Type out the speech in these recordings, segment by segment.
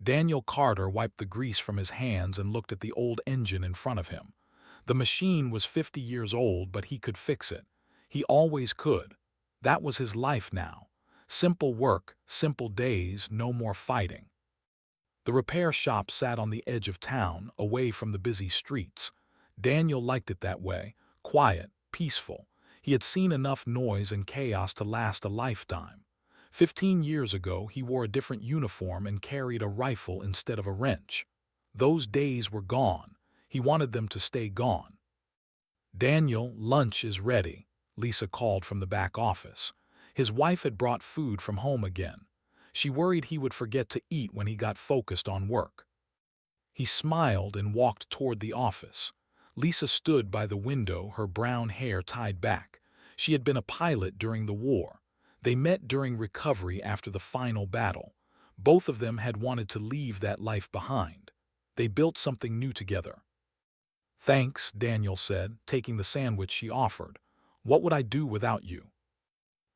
Daniel Carter wiped the grease from his hands and looked at the old engine in front of him. The machine was 50 years old, but he could fix it. He always could. That was his life now. Simple work, simple days, no more fighting. The repair shop sat on the edge of town, away from the busy streets. Daniel liked it that way, quiet, peaceful. He had seen enough noise and chaos to last a lifetime. 15 years ago, he wore a different uniform and carried a rifle instead of a wrench. Those days were gone. He wanted them to stay gone. "Daniel, lunch is ready," Lisa called from the back office. His wife had brought food from home again. She worried he would forget to eat when he got focused on work. He smiled and walked toward the office. Lisa stood by the window, her brown hair tied back. She had been a pilot during the war. They met during recovery after the final battle. Both of them had wanted to leave that life behind. They built something new together. "Thanks," Daniel said, taking the sandwich she offered. "What would I do without you?"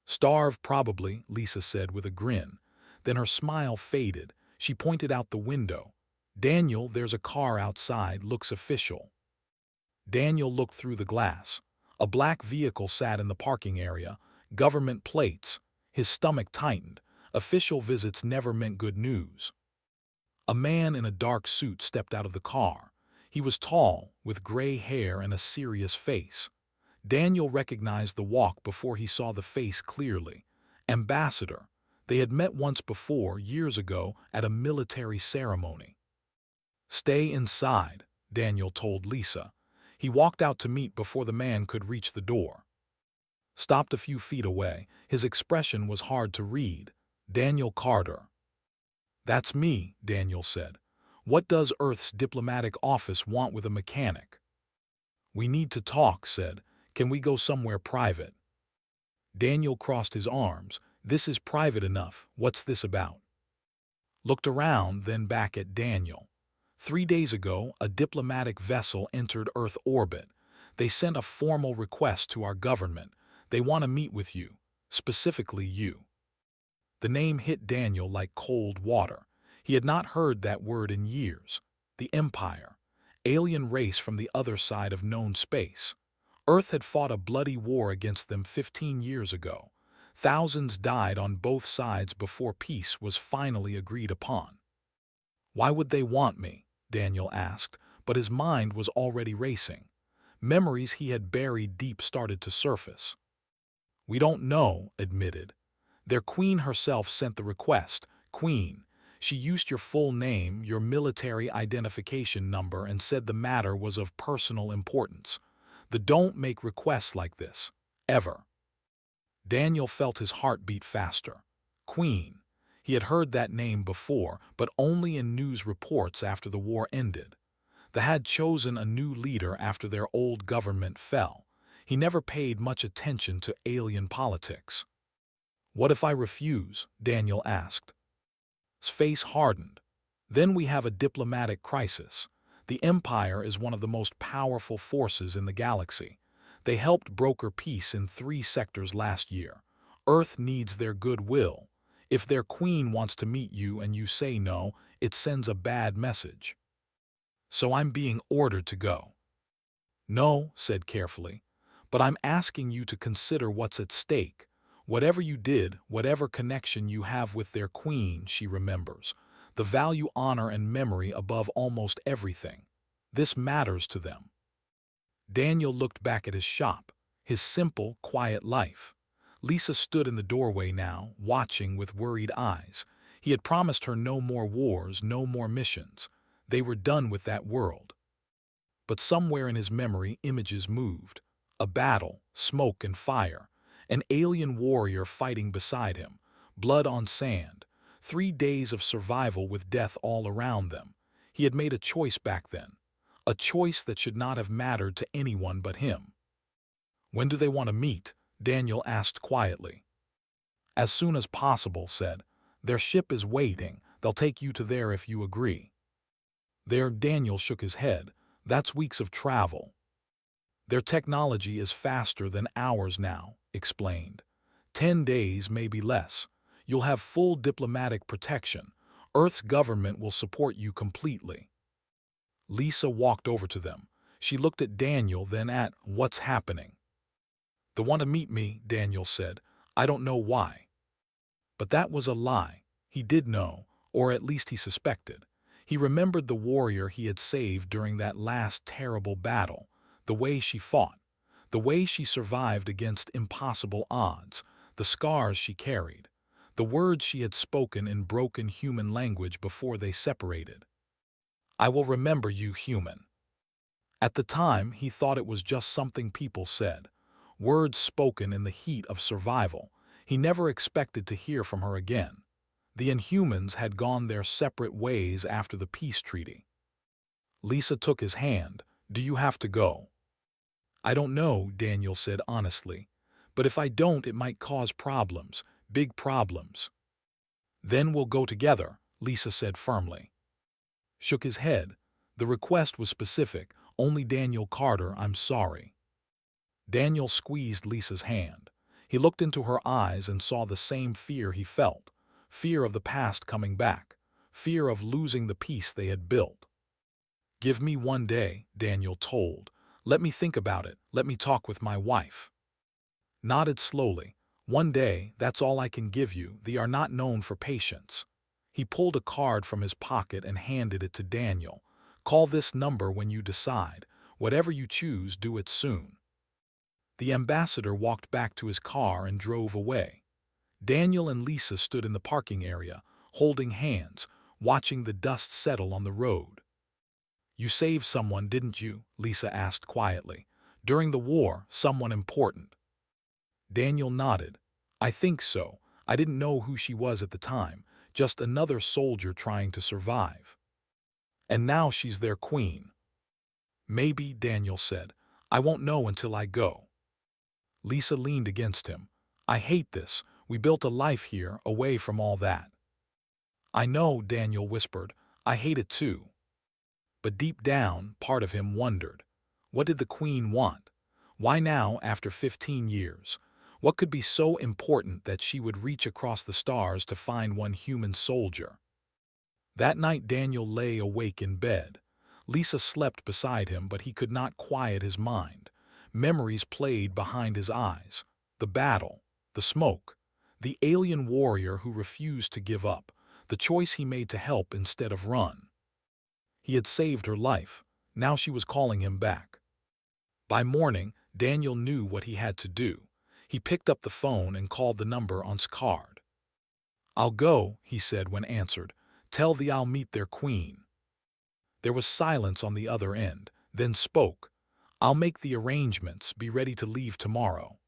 "Starve, probably," Lisa said with a grin. Then her smile faded. She pointed out the window. "Daniel, there's a car outside, looks official." Daniel looked through the glass. A black vehicle sat in the parking area, government plates. His stomach tightened. Official visits never meant good news. A man in a dark suit stepped out of the car. He was tall, with gray hair and a serious face. Daniel recognized the walk before he saw the face clearly. Ambassador. They had met once before, years ago, at a military ceremony. "Stay inside," Daniel told Lisa. He walked out to meet before the man could reach the door. Stopped a few feet away. His expression was hard to read. "Daniel Carter." "That's me," Daniel said. "What does Earth's diplomatic office want with a mechanic?" "We need to talk," said. "Can we go somewhere private?" Daniel crossed his arms. "This is private enough. What's this about?" Looked around, then back at Daniel. 3 days ago, a diplomatic vessel entered Earth orbit. They sent a formal request to our government. They want to meet with you, specifically you. The name hit Daniel like cold water. He had not heard that word in years. The Empire. Alien race from the other side of known space. Earth had fought a bloody war against them 15 years ago. Thousands died on both sides before peace was finally agreed upon. "Why would they want me?" Daniel asked, but his mind was already racing. Memories he had buried deep started to surface. "We don't know," admitted. "Their queen herself sent the request. Queen. She used your full name, your military identification number, and said the matter was of personal importance. They don't make requests like this. Ever." Daniel felt his heart beat faster. Queen. He had heard that name before, but only in news reports after the war ended. They had chosen a new leader after their old government fell. He never paid much attention to alien politics. "What if I refuse?" Daniel asked. His face hardened. "Then we have a diplomatic crisis. The Empire is one of the most powerful forces in the galaxy. They helped broker peace in 3 sectors last year. Earth needs their goodwill. If their queen wants to meet you and you say no, it sends a bad message. So I'm being ordered to go." "No," said carefully, "but I'm asking you to consider what's at stake. Whatever you did, whatever connection you have with their queen, she remembers. The value honor and memory above almost everything. This matters to them." Daniel looked back at his shop, his simple, quiet life. Lisa stood in the doorway now, watching with worried eyes. He had promised her no more wars, no more missions. They were done with that world. But somewhere in his memory, images moved. A battle, smoke and fire. An alien warrior fighting beside him. Blood on sand. 3 days of survival with death all around them. He had made a choice back then. A choice that should not have mattered to anyone but him. "When do they want to meet?" Daniel asked quietly. "As soon as possible," said. "Their ship is waiting. They'll take you to there if you agree." There, Daniel shook his head. "That's weeks of travel." "Their technology is faster than ours now," explained. 10 days, maybe less. You'll have full diplomatic protection. Earth's government will support you completely." Lisa walked over to them. She looked at Daniel, then at "What's happening?" "They want to meet me," Daniel said. "I don't know why." But that was a lie. He did know, or at least he suspected. He remembered the warrior he had saved during that last terrible battle, the way she fought, the way she survived against impossible odds, the scars she carried, the words she had spoken in broken human language before they separated. "I will remember you, human." At the time, he thought it was just something people said, words spoken in the heat of survival. He never expected to hear from her again. The Inhumans had gone their separate ways after the peace treaty. Lisa took his hand. "Do you have to go?" "I don't know," Daniel said honestly. "But if I don't, it might cause problems, big problems." "Then we'll go together," Lisa said firmly. Shook his head. The request was specific. "Only Daniel Carter, I'm sorry." Daniel squeezed Lisa's hand. He looked into her eyes and saw the same fear he felt. Fear of the past coming back. Fear of losing the peace they had built. "Give me one day," Daniel told. "Let me think about it. Let me talk with my wife." Nodded slowly. "One day, that's all I can give you. They are not known for patience." He pulled a card from his pocket and handed it to Daniel. "Call this number when you decide. Whatever you choose, do it soon." The ambassador walked back to his car and drove away. Daniel and Lisa stood in the parking area, holding hands, watching the dust settle on the road. "You saved someone, didn't you?" Lisa asked quietly. "During the war, someone important." Daniel nodded. "I think so. I didn't know who she was at the time, just another soldier trying to survive. And now she's their queen." "Maybe," Daniel said. "I won't know until I go." Lisa leaned against him. "I hate this. We built a life here, away from all that." "I know," Daniel whispered. "I hate it too." But deep down, part of him wondered. What did the Queen want? Why now, after 15 years? What could be so important that she would reach across the stars to find one human soldier? That night Daniel lay awake in bed. Lisa slept beside him, but he could not quiet his mind. Memories played behind his eyes. The battle, the smoke, the alien warrior who refused to give up, the choice he made to help instead of run. He had saved her life. Now she was calling him back. By morning, Daniel knew what he had to do. He picked up the phone and called the number on his card. "I'll go," he said when answered. "Tell thee I'll meet their queen." There was silence on the other end, then spoke. "I'll make the arrangements. Be ready to leave tomorrow."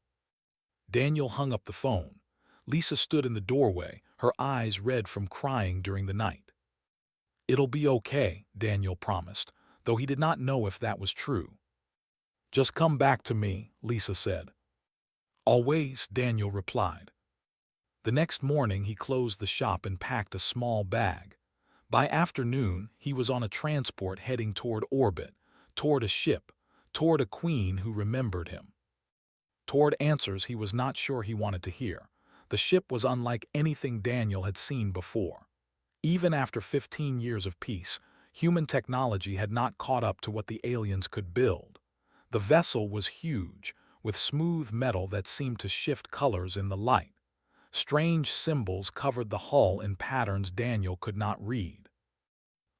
Daniel hung up the phone. Lisa stood in the doorway, her eyes red from crying during the night. "It'll be okay," Daniel promised, though he did not know if that was true. "Just come back to me," Lisa said. "Always," Daniel replied. The next morning he closed the shop and packed a small bag. By afternoon, he was on a transport heading toward orbit, toward a ship, toward a queen who remembered him. Toward answers he was not sure he wanted to hear. The ship was unlike anything Daniel had seen before. Even after 15 years of peace, human technology had not caught up to what the aliens could build. The vessel was huge, with smooth metal that seemed to shift colors in the light. Strange symbols covered the hull in patterns Daniel could not read.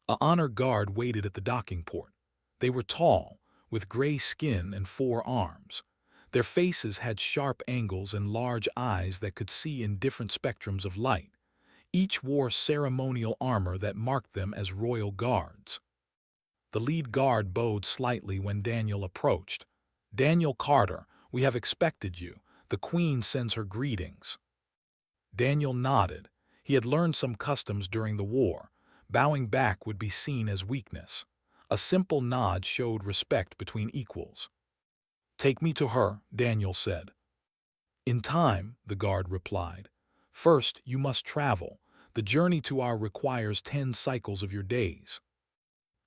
A honor guard waited at the docking port. They were tall, with gray skin and 4 arms. Their faces had sharp angles and large eyes that could see in different spectrums of light. Each wore ceremonial armor that marked them as royal guards. The lead guard bowed slightly when Daniel approached. "Daniel Carter, we have expected you. The Queen sends her greetings." Daniel nodded. He had learned some customs during the war. Bowing back would be seen as weakness. A simple nod showed respect between equals. "Take me to her," Daniel said. "In time," the guard replied. "First, you must travel. The journey to our requires 10 cycles of your days."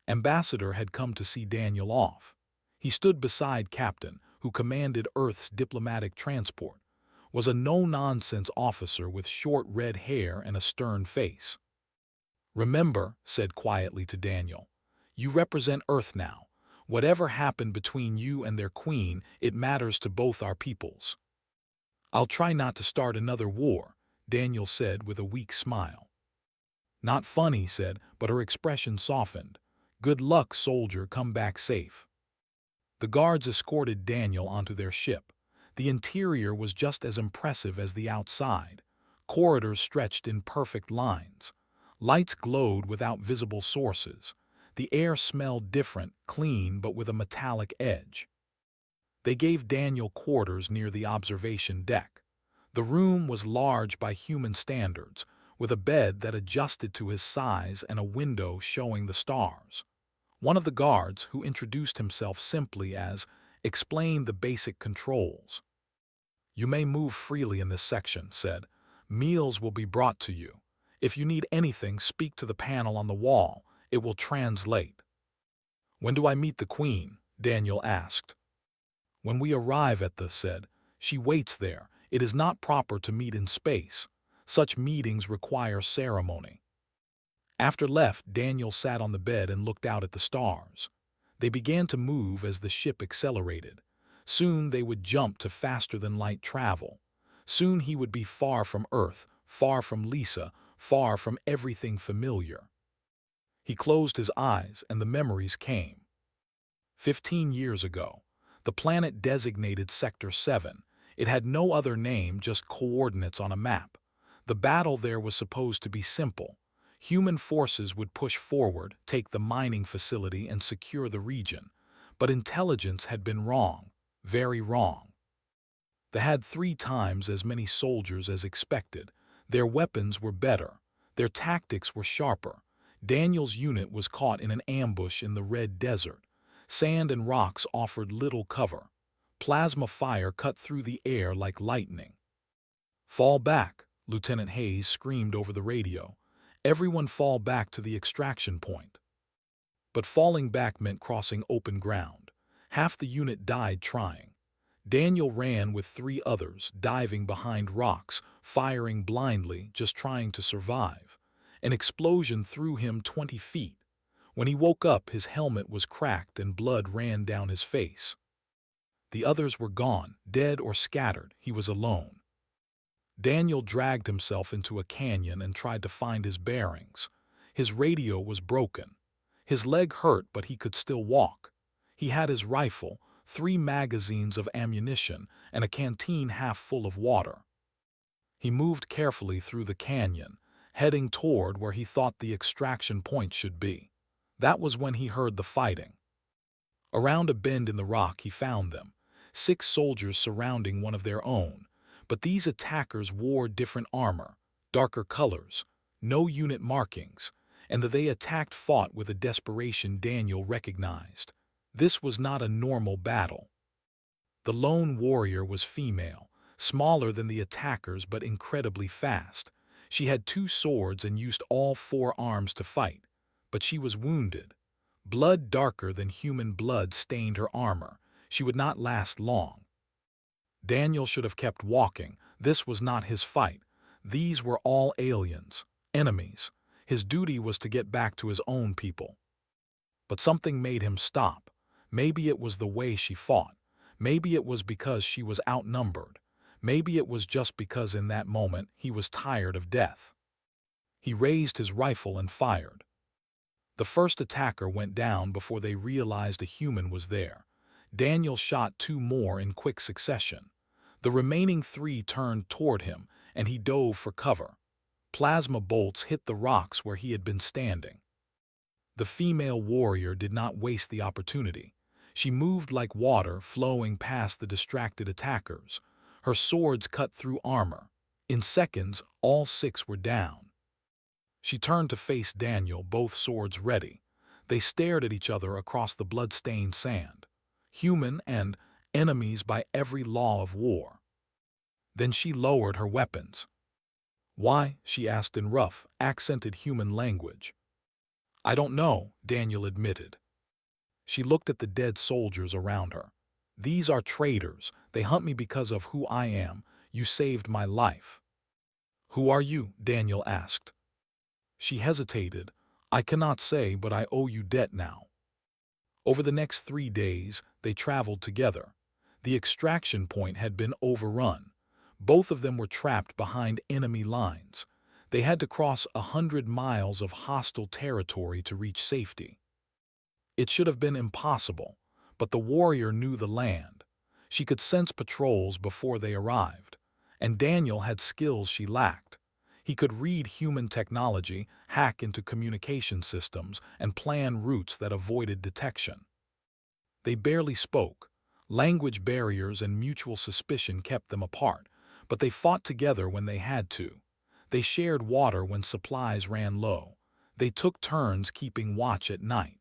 Ambassador had come to see Daniel off. He stood beside Captain, who commanded Earth's diplomatic transport, was a no-nonsense officer with short red hair and a stern face. Remember, said quietly to Daniel, you represent Earth now. Whatever happened between you and their queen, it matters to both our peoples. I'll try not to start another war, Daniel said with a weak smile. Not funny, said, but her expression softened. Good luck, soldier, come back safe. The guards escorted Daniel onto their ship. The interior was just as impressive as the outside. Corridors stretched in perfect lines. Lights glowed without visible sources. The air smelled different, clean, but with a metallic edge. They gave Daniel quarters near the observation deck. The room was large by human standards, with a bed that adjusted to his size and a window showing the stars. One of the guards, who introduced himself simply as, explained the basic controls. You may move freely in this section, said. Meals will be brought to you. If you need anything, speak to the panel on the wall. It will translate. When do I meet the Queen? Daniel asked. When we arrive at the, said. She waits there. It is not proper to meet in space. Such meetings require ceremony. After left, Daniel sat on the bed and looked out at the stars. They began to move as the ship accelerated. Soon they would jump to faster-than-light travel. Soon he would be far from Earth, far from Lisa, far from everything familiar. He closed his eyes and the memories came. 15 years ago, the planet designated Sector 7. It had no other name, just coordinates on a map. The battle there was supposed to be simple. Human forces would push forward, take the mining facility, and secure the region. But intelligence had been wrong, very wrong. They had 3 times as many soldiers as expected. Their weapons were better. Their tactics were sharper. Daniel's unit was caught in an ambush in the Red Desert. Sand and rocks offered little cover. Plasma fire cut through the air like lightning. Fall back, Lieutenant Hayes screamed over the radio. Everyone fall back to the extraction point. But falling back meant crossing open ground. Half the unit died trying. Daniel ran with 3 others, diving behind rocks, firing blindly, just trying to survive. An explosion threw him 20 feet. When he woke up, his helmet was cracked and blood ran down his face. The others were gone, dead or scattered. He was alone. Daniel dragged himself into a canyon and tried to find his bearings. His radio was broken. His leg hurt, but he could still walk. He had his rifle, 3 magazines of ammunition, and a canteen half full of water. He moved carefully through the canyon, heading toward where he thought the extraction point should be. That was when he heard the fighting. Around a bend in the rock he found them, 6 soldiers surrounding one of their own. But these attackers wore different armor, darker colors, no unit markings, and that they attacked fought with a desperation Daniel recognized. This was not a normal battle. The lone warrior was female, smaller than the attackers but incredibly fast. She had 2 swords and used all 4 arms to fight, but she was wounded. Blood darker than human blood stained her armor. She would not last long. Daniel should have kept walking. This was not his fight. These were all aliens, enemies. His duty was to get back to his own people. But something made him stop. Maybe it was the way she fought. Maybe it was because she was outnumbered. Maybe it was just because in that moment he was tired of death. He raised his rifle and fired. The first attacker went down before they realized a human was there. Daniel shot 2 more in quick succession. The remaining 3 turned toward him, and he dove for cover. Plasma bolts hit the rocks where he had been standing. The female warrior did not waste the opportunity. She moved like water flowing past the distracted attackers. Her swords cut through armor. In seconds, all 6 were down. She turned to face Daniel, both swords ready. They stared at each other across the blood-stained sand. Human and enemies by every law of war. Then she lowered her weapons. Why? She asked in rough, accented human language. I don't know, Daniel admitted. She looked at the dead soldiers around her. These are traitors. They hunt me because of who I am. You saved my life. Who are you? Daniel asked. She hesitated. "I cannot say, but I owe you debt now." Over the next 3 days, they traveled together. The extraction point had been overrun. Both of them were trapped behind enemy lines. They had to cross 100 miles of hostile territory to reach safety. It should have been impossible, but the warrior knew the land. She could sense patrols before they arrived, and Daniel had skills she lacked. He could read human technology, hack into communication systems, and plan routes that avoided detection. They barely spoke. Language barriers and mutual suspicion kept them apart, but they fought together when they had to. They shared water when supplies ran low. They took turns keeping watch at night.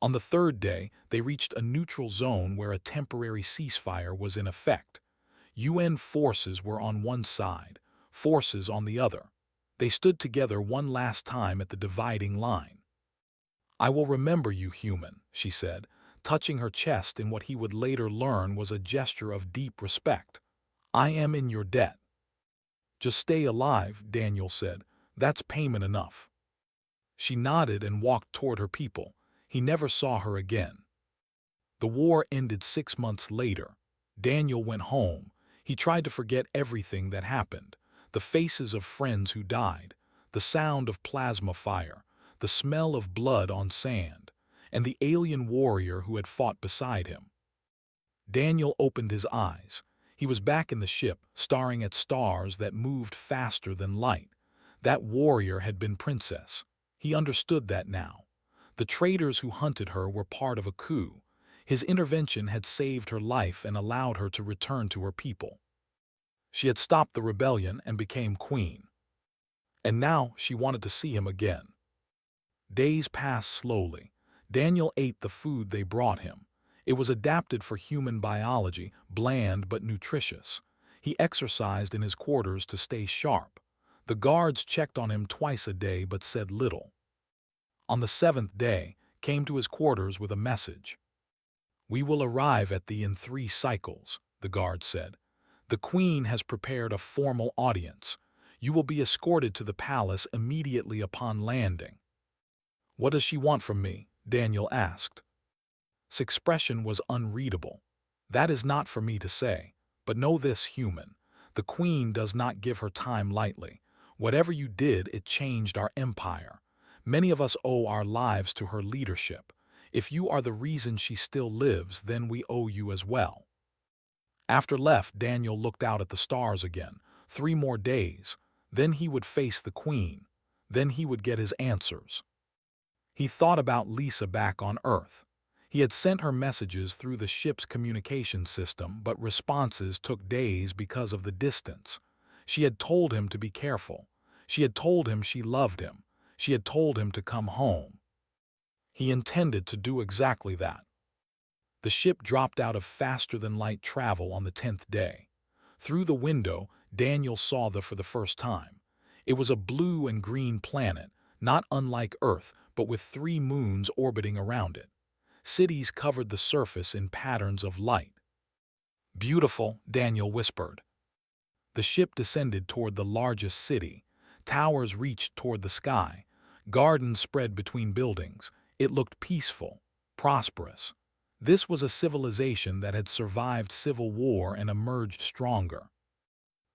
On the third day, they reached a neutral zone where a temporary ceasefire was in effect. UN forces were on one side, forces on the other. They stood together one last time at the dividing line. "I will remember you, human," she said, touching her chest in what he would later learn was a gesture of deep respect. "I am in your debt." "Just stay alive," Daniel said. "That's payment enough." She nodded and walked toward her people. He never saw her again. The war ended 6 months later. Daniel went home. He tried to forget everything that happened. The faces of friends who died, the sound of plasma fire, the smell of blood on sand, and the alien warrior who had fought beside him. Daniel opened his eyes. He was back in the ship, staring at stars that moved faster than light. That warrior had been Princess. He understood that now. The traitors who hunted her were part of a coup. His intervention had saved her life and allowed her to return to her people. She had stopped the rebellion and became queen. And now she wanted to see him again. Days passed slowly. Daniel ate the food they brought him. It was adapted for human biology, bland but nutritious. He exercised in his quarters to stay sharp. The guards checked on him twice a day but said little. On the 7th day, came to his quarters with a message. "We will arrive at thee in 3 cycles," the guard said. "The queen has prepared a formal audience. You will be escorted to the palace immediately upon landing." "What does she want from me?" Daniel asked. His expression was unreadable. "That is not for me to say. But know this, human. The queen does not give her time lightly. Whatever you did, it changed our empire. Many of us owe our lives to her leadership. If you are the reason she still lives, then we owe you as well." After left, Daniel looked out at the stars again. 3 more days. Then he would face the queen. Then he would get his answers. He thought about Lisa back on Earth. He had sent her messages through the ship's communication system, but responses took days because of the distance. She had told him to be careful. She had told him she loved him. She had told him to come home. He intended to do exactly that. The ship dropped out of faster-than-light travel on the 10th day. Through the window, Daniel saw for the first time. It was a blue and green planet, not unlike Earth, but with 3 moons orbiting around it. Cities covered the surface in patterns of light. "Beautiful," Daniel whispered. The ship descended toward the largest city. Towers reached toward the sky. Gardens spread between buildings. It looked peaceful, prosperous. This was a civilization that had survived civil war and emerged stronger.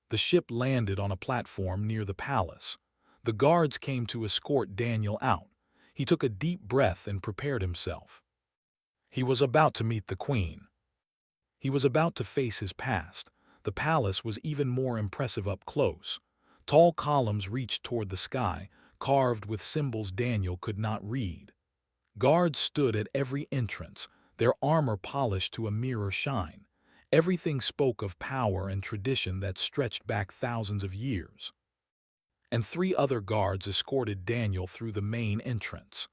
The ship landed on a platform near the palace. The guards came to escort Daniel out. He took a deep breath and prepared himself. He was about to meet the queen. He was about to face his past. The palace was even more impressive up close. Tall columns reached toward the sky, carved with symbols Daniel could not read. Guards stood at every entrance, their armor polished to a mirror shine. Everything spoke of power and tradition that stretched back thousands of years. And 3 other guards escorted Daniel through the main entrance.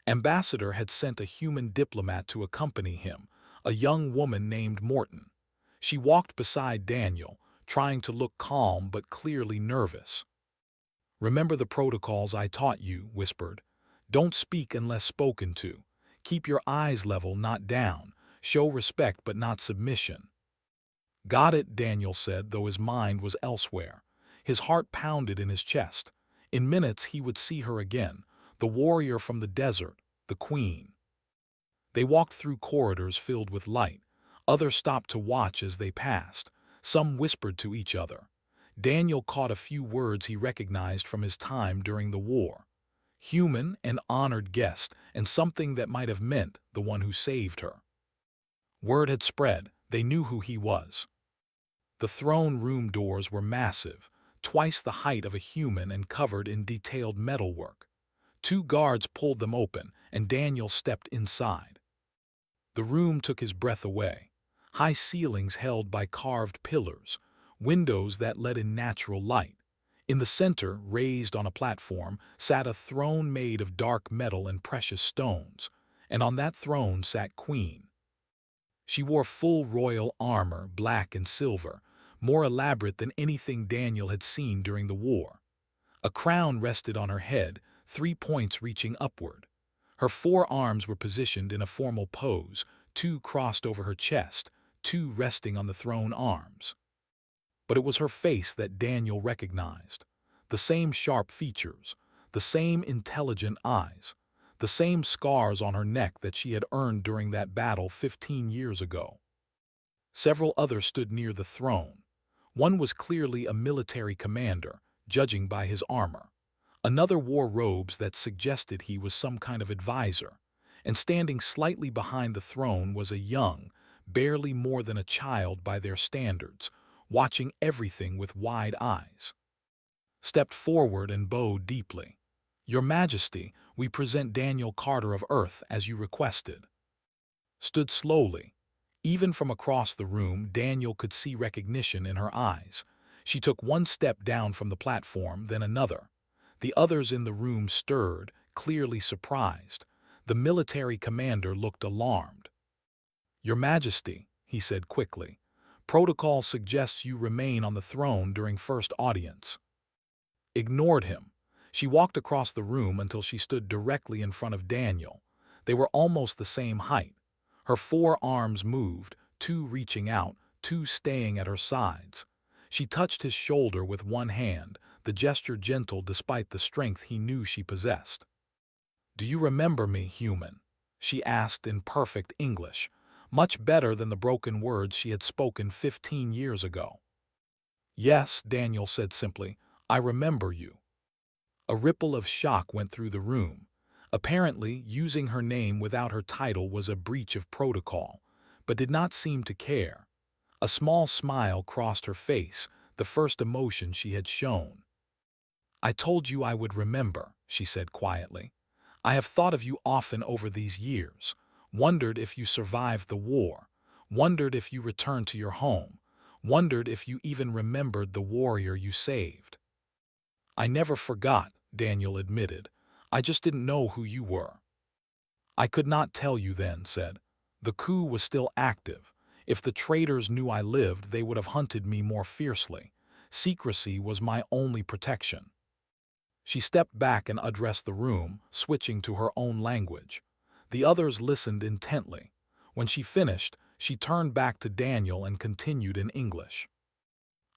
Ambassador had sent a human diplomat to accompany him, a young woman named Morton. She walked beside Daniel, trying to look calm but clearly nervous. "Remember the protocols I taught you," whispered. "Don't speak unless spoken to. Keep your eyes level, not down. Show respect but not submission." "Got it," Daniel said, though his mind was elsewhere. His heart pounded in his chest. In minutes he would see her again, the warrior from the desert, the queen. They walked through corridors filled with light. Others stopped to watch as they passed. Some whispered to each other. Daniel caught a few words he recognized from his time during the war. Human and honored guest, and something that might have meant the one who saved her. Word had spread. They knew who he was. The throne room doors were massive, twice the height of a human and covered in detailed metalwork. 2 guards pulled them open, and Daniel stepped inside. The room took his breath away. High ceilings held by carved pillars, windows that let in natural light. In the center, raised on a platform, sat a throne made of dark metal and precious stones, and on that throne sat Queen. She wore full royal armor, black and silver, more elaborate than anything Daniel had seen during the war. A crown rested on her head, 3 points reaching upward. Her 4 arms were positioned in a formal pose, 2 crossed over her chest, 2 resting on the throne arms. But it was her face that Daniel recognized. The same sharp features, the same intelligent eyes, the same scars on her neck that she had earned during that battle 15 years ago. Several others stood near the throne. One was clearly a military commander, judging by his armor. Another wore robes that suggested he was some kind of advisor, and standing slightly behind the throne was a young, barely more than a child by their standards, watching everything with wide eyes. Stepped forward and bowed deeply. "Your Majesty, we present Daniel Carter of Earth as you requested." Stood slowly. Even from across the room, Daniel could see recognition in her eyes. She took 1 step down from the platform, then another. The others in the room stirred, clearly surprised. The military commander looked alarmed. "Your Majesty," he said quickly, "protocol suggests you remain on the throne during first audience." Ignored him. She walked across the room until she stood directly in front of Daniel. They were almost the same height. Her 4 arms moved, 2 reaching out, 2 staying at her sides. She touched his shoulder with 1 hand, the gesture gentle despite the strength he knew she possessed. "Do you remember me, human?" she asked in perfect English, much better than the broken words she had spoken 15 years ago. "Yes," Daniel said simply, "I remember you." A ripple of shock went through the room. Apparently, using her name without her title was a breach of protocol, but did not seem to care. A small smile crossed her face, the first emotion she had shown. "I told you I would remember," she said quietly. "I have thought of you often over these years, wondered if you survived the war, wondered if you returned to your home, wondered if you even remembered the warrior you saved." "I never forgot," Daniel admitted. "I just didn't know who you were." "I could not tell you then," said. "The coup was still active. If the traitors knew I lived, they would have hunted me more fiercely. Secrecy was my only protection." She stepped back and addressed the room, switching to her own language. The others listened intently. When she finished, she turned back to Daniel and continued in English.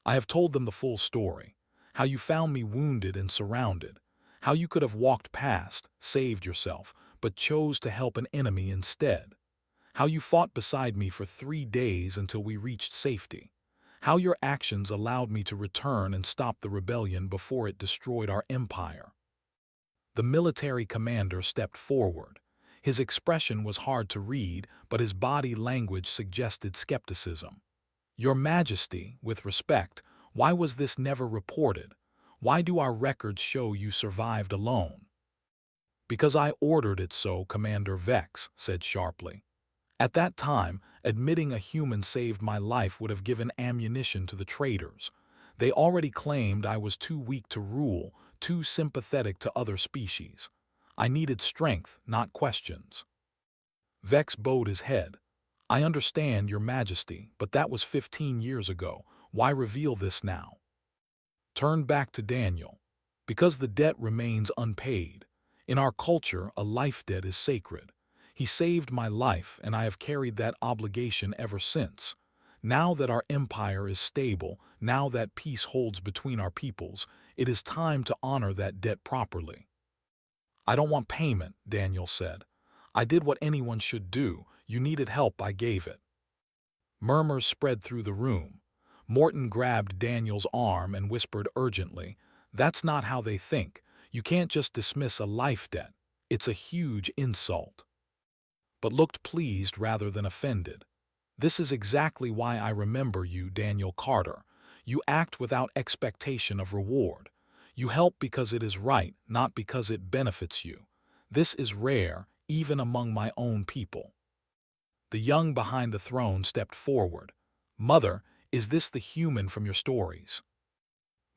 "I have told them the full story. How you found me wounded and surrounded. How you could have walked past, saved yourself, but chose to help an enemy instead. How you fought beside me for 3 days until we reached safety. How your actions allowed me to return and stop the rebellion before it destroyed our empire." The military commander stepped forward. His expression was hard to read, but his body language suggested skepticism. "Your Majesty, with respect, why was this never reported? Why do our records show you survived alone?" "Because I ordered it so," Commander Vex said sharply. "At that time, admitting a human saved my life would have given ammunition to the traitors. They already claimed I was too weak to rule, too sympathetic to other species. I needed strength, not questions." Vex bowed his head. "I understand, Your Majesty, but that was 15 years ago. Why reveal this now?" Turned back to Daniel. "Because the debt remains unpaid. In our culture, a life debt is sacred. He saved my life, and I have carried that obligation ever since. Now that our empire is stable, now that peace holds between our peoples, it is time to honor that debt properly. I don't want payment, Daniel said. I did what anyone should do. You needed help, I gave it. Murmurs spread through the room. Morton grabbed Daniel's arm and whispered urgently, "That's not how they think. You can't just dismiss a life debt. It's a huge insult." But looked pleased rather than offended. "This is exactly why I remember you, Daniel Carter. You act without expectation of reward. You help because it is right, not because it benefits you. This is rare, even among my own people." The young behind the throne stepped forward. "Mother, is this the human from your stories?"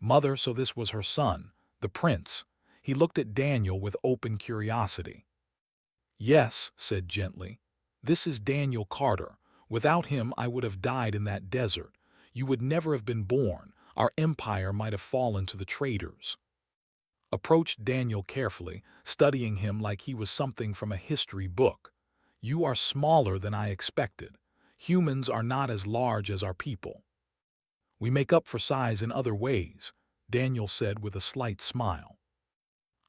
Mother, so this was her son, the prince. He looked at Daniel with open curiosity. "Yes," said gently. "This is Daniel Carter. Without him, I would have died in that desert. You would never have been born. Our empire might have fallen to the traitors." Approached Daniel carefully, studying him like he was something from a history book. "You are smaller than I expected. Humans are not as large as our people." "We make up for size in other ways," Daniel said with a slight smile.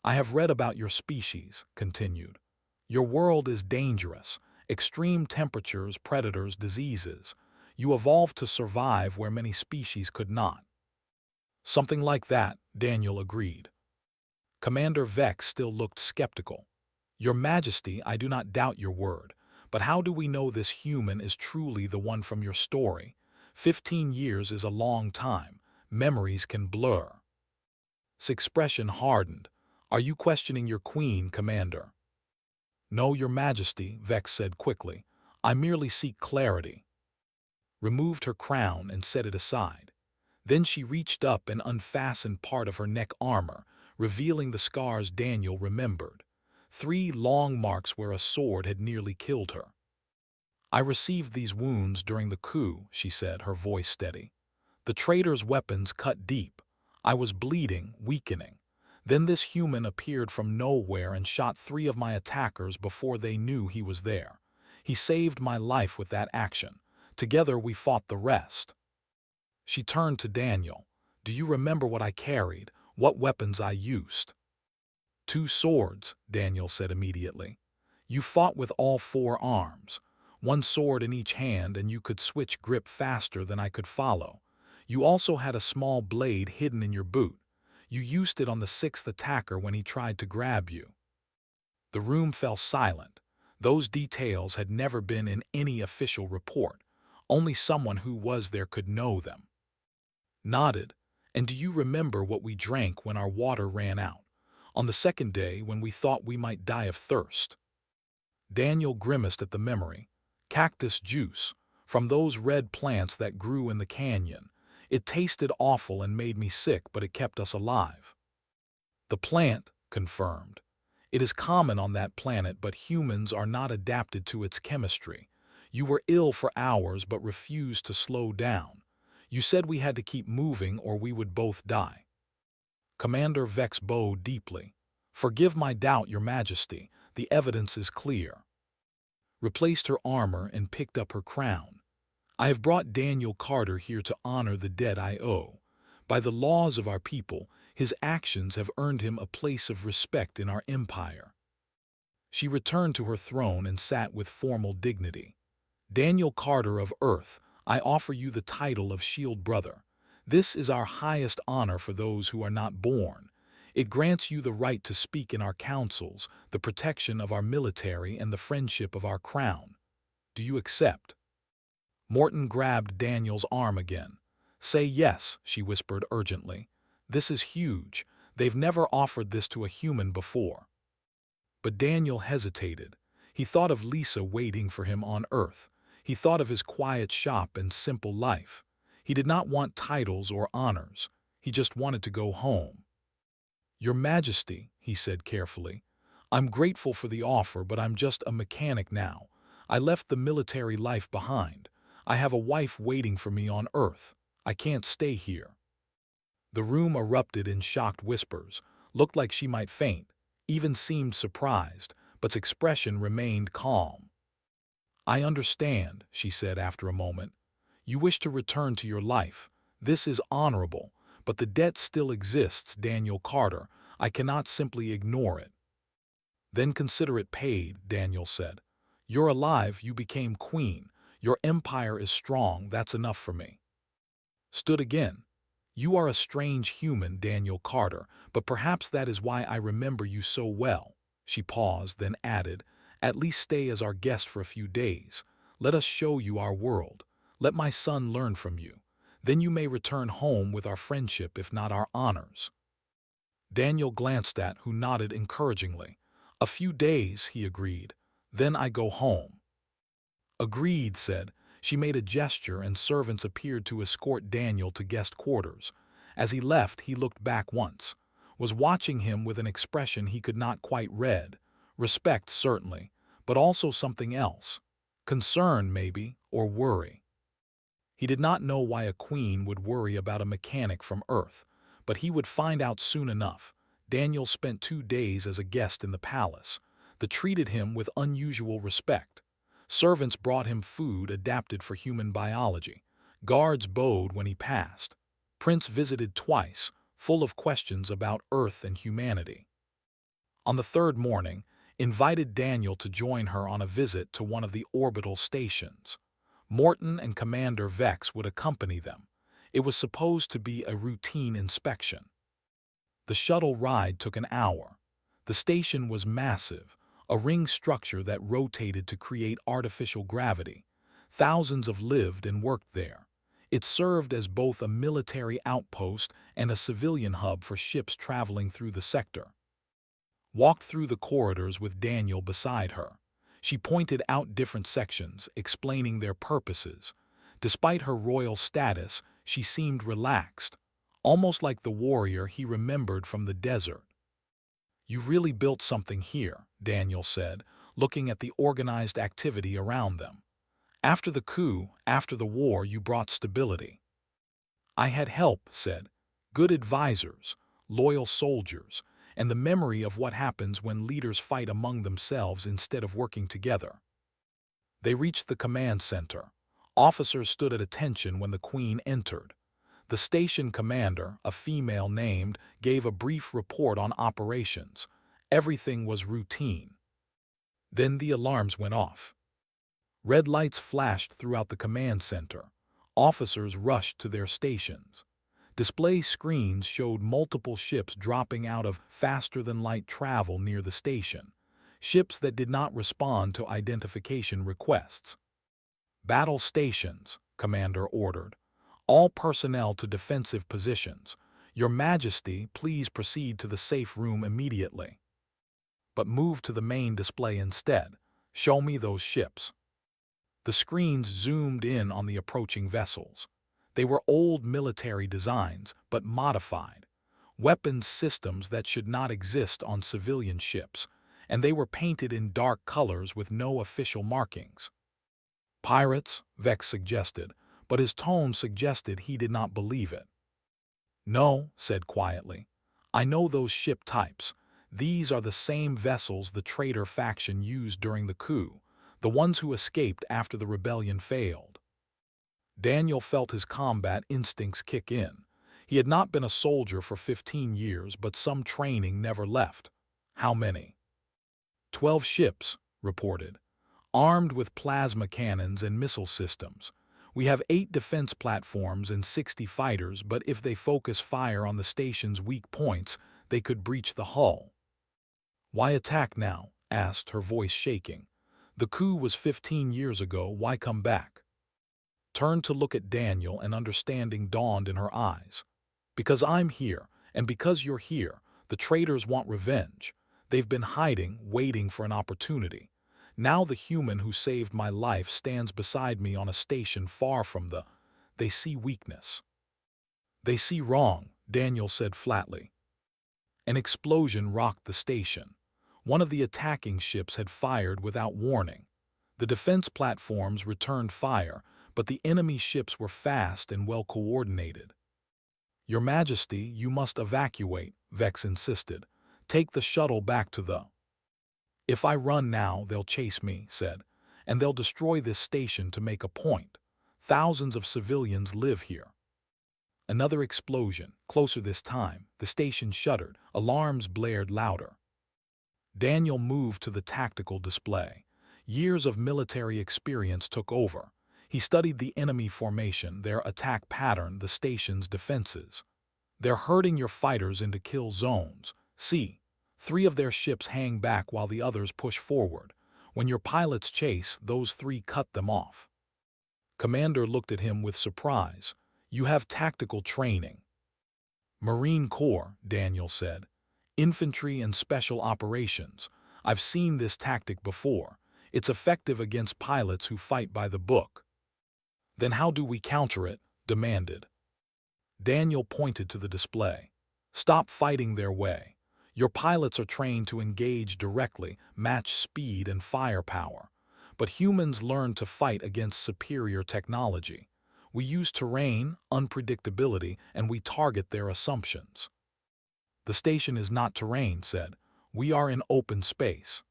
"I have read about your species," continued. "Your world is dangerous. Extreme temperatures, predators, diseases. You evolved to survive where many species could not." "Something like that," Daniel agreed. Commander Vex still looked skeptical. "Your Majesty, I do not doubt your word, but how do we know this human is truly the one from your story? 15 years is a long time. Memories can blur." His expression hardened. "Are you questioning your queen, Commander?" "No, your Majesty," Vex said quickly. "I merely seek clarity." Removed her crown and set it aside. Then she reached up and unfastened part of her neck armor, revealing the scars Daniel remembered. 3 long marks where a sword had nearly killed her. "I received these wounds during the coup," she said, her voice steady. "The traitors' weapons cut deep. I was bleeding, weakening. Then this human appeared from nowhere and shot 3 of my attackers before they knew he was there. He saved my life with that action. Together we fought the rest." She turned to Daniel. "Do you remember what I carried, what weapons I used?" "2 swords," Daniel said immediately. "You fought with all 4 arms. 1 sword in each hand, and you could switch grip faster than I could follow. You also had a small blade hidden in your boot. You used it on the 6th attacker when he tried to grab you." The room fell silent. Those details had never been in any official report. Only someone who was there could know them. Nodded. "And do you remember what we drank when our water ran out? On the 2nd day, when we thought we might die of thirst?" Daniel grimaced at the memory. "Cactus juice, from those red plants that grew in the canyon. It tasted awful and made me sick, but it kept us alive." "The plant," confirmed. "It is common on that planet, but humans are not adapted to its chemistry. You were ill for hours but refused to slow down. You said we had to keep moving or we would both die." Commander Vex bowed deeply. "Forgive my doubt, your Majesty. The evidence is clear." Replaced her armor and picked up her crown. "I have brought Daniel Carter here to honor the debt I owe. By the laws of our people, his actions have earned him a place of respect in our empire." She returned to her throne and sat with formal dignity. "Daniel Carter of Earth, I offer you the title of Shield Brother. This is our highest honor for those who are not born. It grants you the right to speak in our councils, the protection of our military, and the friendship of our crown. Do you accept?" Morton grabbed Daniel's arm again. "Say yes," she whispered urgently. "This is huge. They've never offered this to a human before." But Daniel hesitated. He thought of Lisa waiting for him on Earth. He thought of his quiet shop and simple life. He did not want titles or honors. He just wanted to go home. "Your Majesty," he said carefully, "I'm grateful for the offer, but I'm just a mechanic now. I left the military life behind. I have a wife waiting for me on Earth. I can't stay here." The room erupted in shocked whispers, looked like she might faint, even seemed surprised, but its expression remained calm. "I understand," she said after a moment. You wish to return to your life. This is honorable, but the debt still exists, Daniel Carter. I cannot simply ignore it. Then consider it paid, Daniel said. You're alive, you became queen. Your empire is strong, that's enough for me. Stood again. You are a strange human, Daniel Carter, but perhaps that is why I remember you so well. She paused, then added, At least stay as our guest for a few days. Let us show you our world. Let my son learn from you. Then you may return home with our friendship, if not our honors. Daniel glanced at who nodded encouragingly. A few days, he agreed. Then I go home. Agreed, said. She made a gesture and servants appeared to escort Daniel to guest quarters. As he left, he looked back once, was watching him with an expression he could not quite read. Respect, certainly, but also something else. Concern, maybe, or worry. He did not know why a queen would worry about a mechanic from Earth, but he would find out soon enough. Daniel spent 2 days as a guest in the palace. They treated him with unusual respect. Servants brought him food adapted for human biology. Guards bowed when he passed. Prince visited twice, full of questions about Earth and humanity. On the third morning, invited Daniel to join her on a visit to one of the orbital stations. Morton and Commander Vex would accompany them. It was supposed to be a routine inspection. The shuttle ride took an hour. The station was massive, a ring structure that rotated to create artificial gravity. Thousands of lived and worked there. It served as both a military outpost and a civilian hub for ships traveling through the sector. Walked through the corridors with Daniel beside her. She pointed out different sections, explaining their purposes. Despite her royal status, she seemed relaxed, almost like the warrior he remembered from the desert. You really built something here, Daniel said, looking at the organized activity around them. After the coup, after the war, you brought stability. I had help, said. Good advisors, loyal soldiers, and the memory of what happens when leaders fight among themselves instead of working together. They reached the command center. Officers stood at attention when the Queen entered. The station commander, a female named, gave a brief report on operations. Everything was routine. Then the alarms went off. Red lights flashed throughout the command center. Officers rushed to their stations. Display screens showed multiple ships dropping out of faster-than-light travel near the station, ships that did not respond to identification requests. Battle stations, Commander ordered. All personnel to defensive positions. Your Majesty, please proceed to the safe room immediately. But move to the main display instead. Show me those ships. The screens zoomed in on the approaching vessels. They were old military designs, but modified. Weapons systems that should not exist on civilian ships, and they were painted in dark colors with no official markings. Pirates, Vex suggested, but his tone suggested he did not believe it. No, said quietly. I know those ship types. These are the same vessels the traitor faction used during the coup, the ones who escaped after the rebellion failed. Daniel felt his combat instincts kick in. He had not been a soldier for 15 years, but some training never left. How many? 12 ships, reported, armed with plasma cannons and missile systems. We have 8 defense platforms and 60 fighters, but if they focus fire on the station's weak points, they could breach the hull. Why attack now? Asked, her voice shaking. The coup was 15 years ago, why come back? Turned to look at Daniel, and understanding dawned in her eyes. Because I'm here, and because you're here, the traitors want revenge. They've been hiding, waiting for an opportunity. Now the human who saved my life stands beside me on a station far from the... They see weakness. They see wrong, Daniel said flatly. An explosion rocked the station. One of the attacking ships had fired without warning. The defense platforms returned fire, but the enemy ships were fast and well coordinated. Your Majesty, you must evacuate, Vex insisted. Take the shuttle back to the... If I run now, they'll chase me, said, and they'll destroy this station to make a point. Thousands of civilians live here. Another explosion, closer this time. The station shuddered. Alarms blared louder. Daniel moved to the tactical display. Years of military experience took over. He studied the enemy formation, their attack pattern, the station's defenses. They're herding your fighters into kill zones. See, 3 of their ships hang back while the others push forward. When your pilots chase, those 3 cut them off. Commander looked at him with surprise. You have tactical training. Marine Corps, Daniel said. Infantry and special operations. I've seen this tactic before. It's effective against pilots who fight by the book. Then how do we counter it? Demanded. Daniel pointed to the display. Stop fighting their way. Your pilots are trained to engage directly, match speed and firepower. But humans learn to fight against superior technology. We use terrain, unpredictability, and we target their assumptions. The station is not terrain, said. We are in open space.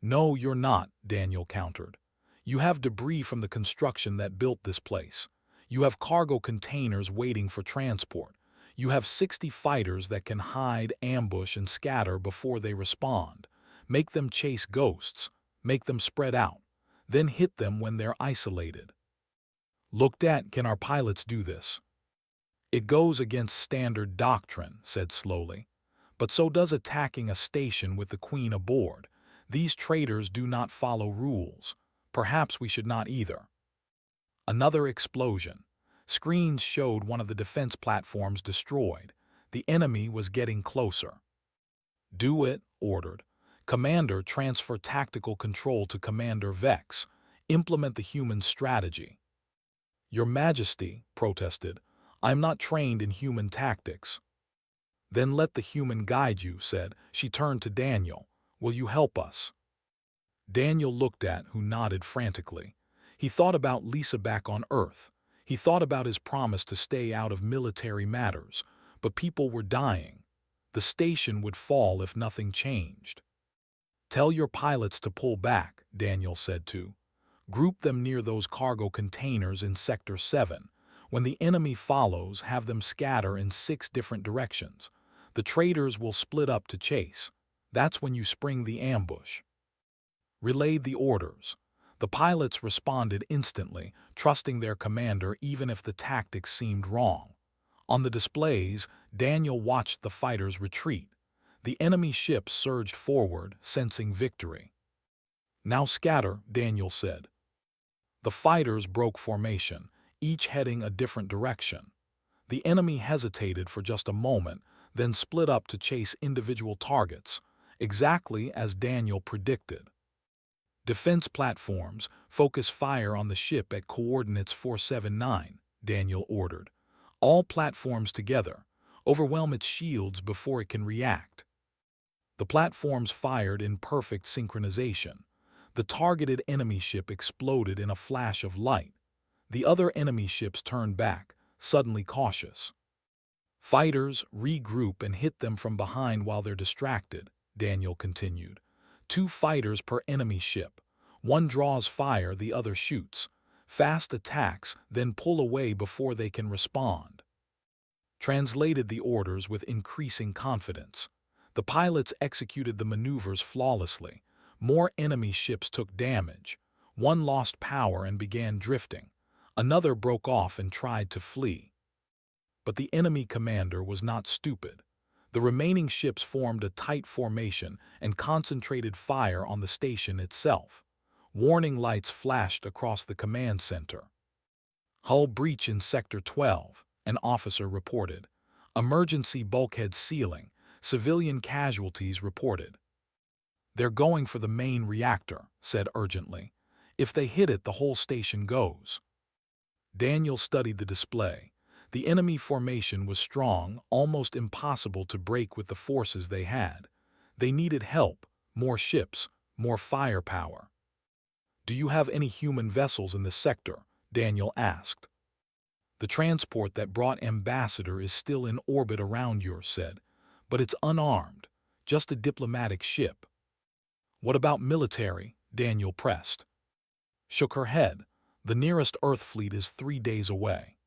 No, you're not, Daniel countered. You have debris from the construction that built this place. You have cargo containers waiting for transport. You have 60 fighters that can hide, ambush, and scatter before they respond. Make them chase ghosts. Make them spread out. Then hit them when they're isolated. Looked at, can our pilots do this? It goes against standard doctrine, said slowly. But so does attacking a station with the Queen aboard. These traitors do not follow rules. Perhaps we should not either. Another explosion. Screens showed one of the defense platforms destroyed. The enemy was getting closer. Do it, ordered. Commander, transfer tactical control to Commander Vex. Implement the human strategy. Your Majesty, protested, I'm not trained in human tactics. Then let the human guide you, said. She turned to Daniel. Will you help us? Daniel looked at, who nodded frantically. He thought about Lisa back on Earth. He thought about his promise to stay out of military matters, but people were dying. The station would fall if nothing changed. Tell your pilots to pull back, Daniel said too. Group them near those cargo containers in Sector 7. When the enemy follows, have them scatter in 6 different directions. The traitors will split up to chase. That's when you spring the ambush. Relayed the orders. The pilots responded instantly, trusting their commander even if the tactics seemed wrong. On the displays, Daniel watched the fighters retreat. The enemy ships surged forward, sensing victory. Now scatter, Daniel said. The fighters broke formation, each heading a different direction. The enemy hesitated for just a moment, then split up to chase individual targets, exactly as Daniel predicted. Defense platforms, focus fire on the ship at coordinates 479, Daniel ordered. All platforms together. Overwhelm its shields before it can react. The platforms fired in perfect synchronization. The targeted enemy ship exploded in a flash of light. The other enemy ships turned back, suddenly cautious. Fighters regroup and hit them from behind while they're distracted, Daniel continued. 2 fighters per enemy ship. One draws fire, the other shoots. Fast attacks, then pull away before they can respond. Translated the orders with increasing confidence. The pilots executed the maneuvers flawlessly. More enemy ships took damage. One lost power and began drifting. Another broke off and tried to flee. But the enemy commander was not stupid. The remaining ships formed a tight formation and concentrated fire on the station itself. Warning lights flashed across the command center. Hull breach in Sector 12, an officer reported. Emergency bulkhead sealing. Civilian casualties reported. They're going for the main reactor, said urgently. If they hit it, the whole station goes. Daniel studied the display. The enemy formation was strong, almost impossible to break with the forces they had. They needed help, more ships, more firepower. Do you have any human vessels in the sector? Daniel asked. The transport that brought Ambassador is still in orbit around yours, said, but it's unarmed, just a diplomatic ship. What about military? Daniel pressed. Shook her head. The nearest Earth fleet is 3 days away.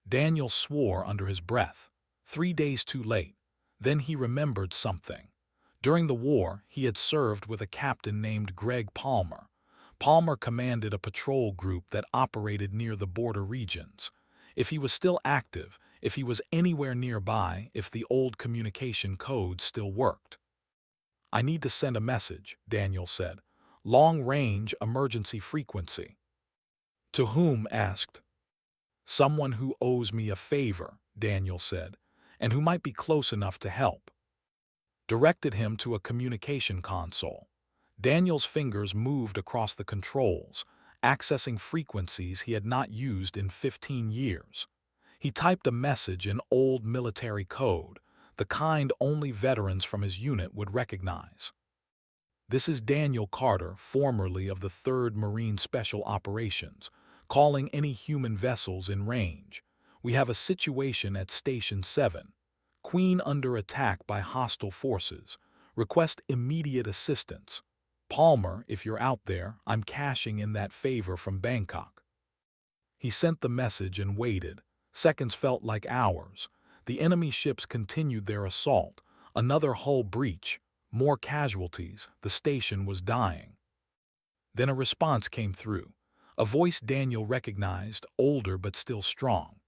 Daniel swore under his breath. 3 days too late. Then he remembered something. During the war, he had served with a captain named Greg Palmer. Palmer commanded a patrol group that operated near the border regions. If he was still active, if he was anywhere nearby, if the old communication code still worked. "I need to send a message," Daniel said. "Long-range emergency frequency." "To whom?" asked. "Someone who owes me a favor," Daniel said, "and who might be close enough to help." Directed him to a communication console. Daniel's fingers moved across the controls, accessing frequencies he had not used in 15 years. He typed a message in old military code, the kind only veterans from his unit would recognize. "This is Daniel Carter, formerly of the 3rd Marine Special Operations, calling any human vessels in range. We have a situation at Station 7. Queen under attack by hostile forces. Request immediate assistance. Palmer, if you're out there, I'm cashing in that favor from Bangkok." He sent the message and waited. Seconds felt like hours. The enemy ships continued their assault. Another hull breach. More casualties. The station was dying. Then a response came through. A voice Daniel recognized, older but still strong.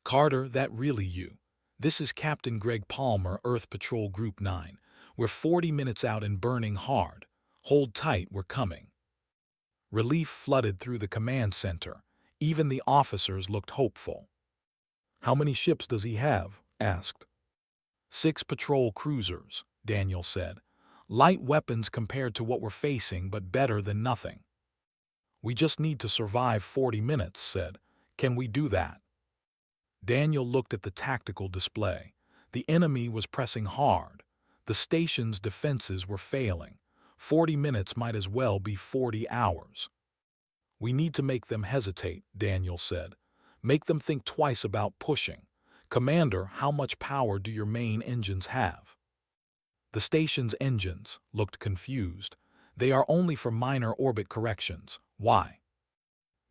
"Carter, that really you? This is Captain Greg Palmer, Earth Patrol Group 9. We're 40 minutes out and burning hard. Hold tight, we're coming." Relief flooded through the command center. Even the officers looked hopeful. "How many ships does he have?" asked. 6 patrol cruisers, Daniel said. "Light weapons compared to what we're facing, but better than nothing." "We just need to survive 40 minutes, said. "Can we do that?" Daniel looked at the tactical display. The enemy was pressing hard. The station's defenses were failing. 40 minutes might as well be 40 hours. "We need to make them hesitate," Daniel said. "Make them think twice about pushing. Commander, how much power do your main engines have?" The station's engines looked confused. "They are only for minor orbit corrections." "Why?"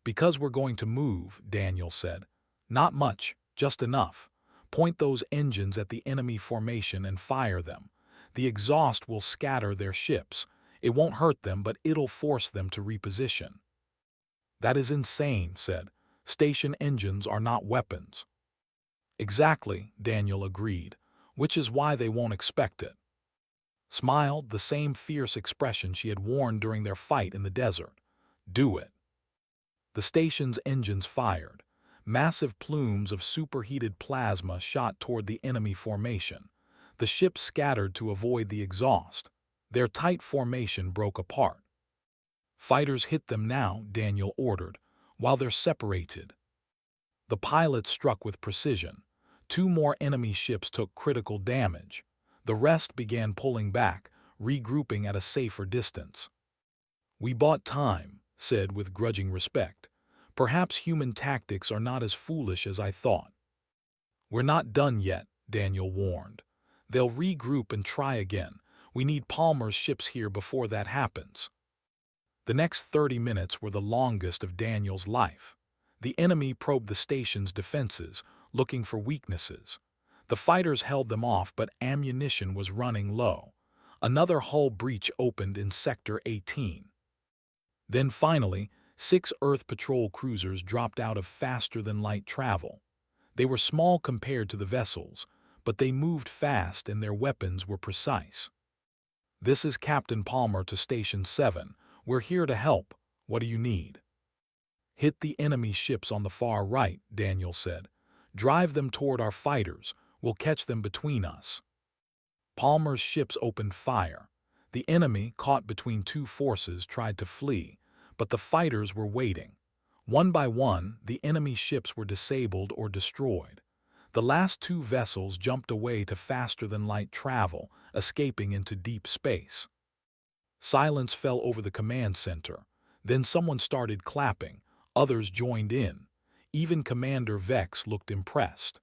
"Because we're going to move," Daniel said. "Not much, just enough. Point those engines at the enemy formation and fire them. The exhaust will scatter their ships. It won't hurt them, but it'll force them to reposition." "That is insane," said. "Station engines are not weapons." "Exactly," Daniel agreed, "which is why they won't expect it." Smiled, the same fierce expression she had worn during their fight in the desert. "Do it." The station's engines fired. Massive plumes of superheated plasma shot toward the enemy formation. The ships scattered to avoid the exhaust. Their tight formation broke apart. "Fighters hit them now," Daniel ordered, "while they're separated." The pilots struck with precision. 2 more enemy ships took critical damage. The rest began pulling back, regrouping at a safer distance. "We bought time," said with grudging respect. "Perhaps human tactics are not as foolish as I thought." "We're not done yet," Daniel warned. "They'll regroup and try again. We need Palmer's ships here before that happens." The next 30 minutes were the longest of Daniel's life. The enemy probed the station's defenses, looking for weaknesses. The fighters held them off, but ammunition was running low. Another hull breach opened in Sector 18. Then finally, 6 Earth Patrol cruisers dropped out of faster-than-light travel. They were small compared to the vessels, but they moved fast and their weapons were precise. "This is Captain Palmer to Station 7. We're here to help. What do you need?" "Hit the enemy ships on the far right," Daniel said. "Drive them toward our fighters. We'll catch them between us." Palmer's ships opened fire. The enemy, caught between 2 forces, tried to flee, but the fighters were waiting. One by one, the enemy ships were disabled or destroyed. The last 2 vessels jumped away to faster-than-light travel, escaping into deep space. Silence fell over the command center. Then someone started clapping. Others joined in. Even Commander Vex looked impressed.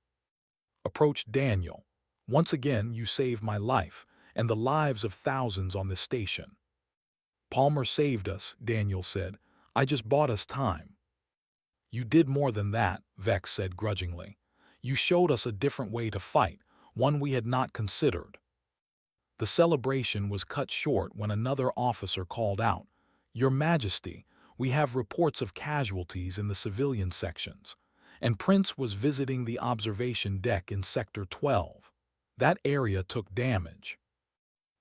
Approached Daniel. "Once again, you saved my life, and the lives of thousands on this station." "Palmer saved us," Daniel said. I just bought us time." "You did more than that," Vex said grudgingly. "You showed us a different way to fight, one we had not considered." The celebration was cut short when another officer called out, "Your Majesty, we have reports of casualties in the civilian sections," and Prince was visiting the observation deck in Sector 12. "That area took damage."